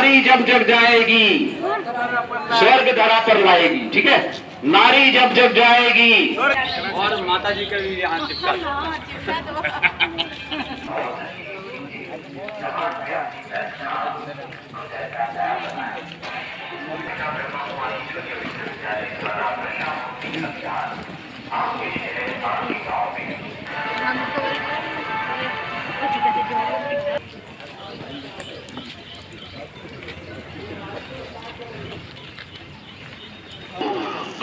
नारी जब जग जाएगी स्वर्ग धरा पर लाएगी। ठीक है, नारी जब जग जाएगी। और माता जी का भी यहाँ चिपका।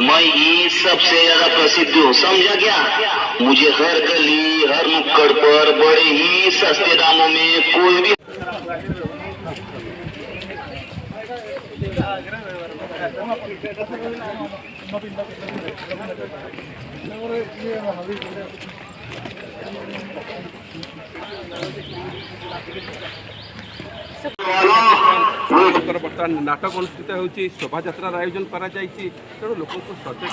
मैं ही सबसे ज्यादा प्रसिद्ध हूँ, समझा क्या? मुझे हर गली हर नुक्कड़ पर बड़े ही सस्ते दामों में कोई भी बर्तमान नाटक अनुष्ठित होती शोभा यात्रार आयोजन करा तेणु लोक सचेतन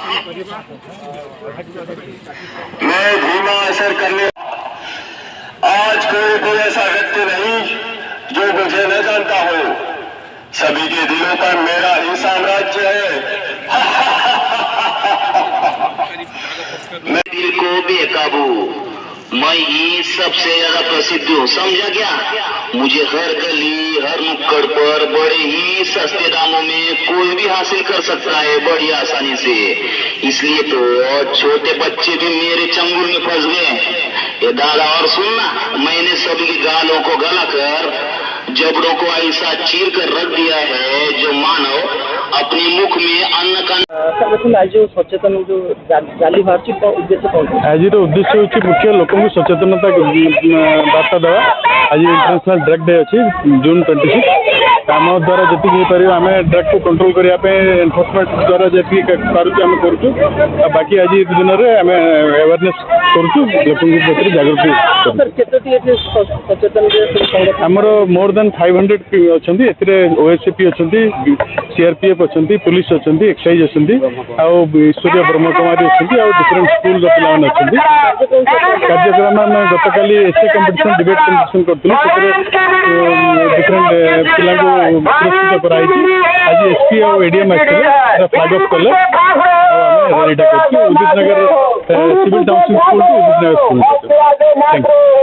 करने आज कोई ऐसा व्यक्ति नहीं जो मुझे न जानता हो। सभी के दिलों पर मेरा ही साम्राज्य है। मैं दिल को बेकाबू, मैं ही सबसे ज्यादा प्रसिद्ध हूँ, समझा क्या? मुझे हर गली हर नुक्कड़ पर बड़े ही सस्ते दामों में कोई भी हासिल कर सकता है, बड़ी आसानी से। इसलिए तो छोटे बच्चे भी मेरे चंगुल में फंस गए। ये दादा, और सुनना, मैंने सभी गालों को गलाकर जबड़ों को ऐसा चीर कर रख दिया है जो मानव अपने मुख में अन्न का। आज सचेतन जो जाली बाहर उद्देश्य कौन? आज उद्देश्य हूँ मुख्य लोक सचेतनता बार्ता देवा। आज इंटरनेशनल ड्रग डे अच्छी जून 26। आम द्वारा जी पार आम ड्रग को कंट्रोल करने एनफोर्समेंट द्वारा जी पार्चु बाकी आज दिन में आम अवेयरनेस करुँ जागृति सचेतन। आमर मोर देन 500 अच्छा ओएसपी अच्छा सीआरपीएफ अच्छा पुलिस अच्छा एक्साइज अच्छा ईश्वरीय ब्रह्म कुमारी अच्छा डिफरेन्ट स्कूल पाने अच्छा कार्यक्रम। आम गत काली एसे कंपिटिशन डिबेट कंपिटिशन करूँ डिफरेन्ट पिला पुरस्कृत कराई। आज एसपी और एडीएम आसते फ्लैग ऑफ कले रैलीटा कर उदित नगर सिविल टाउनशिप स्कूल को उदित नगर स्कूल। Thank you.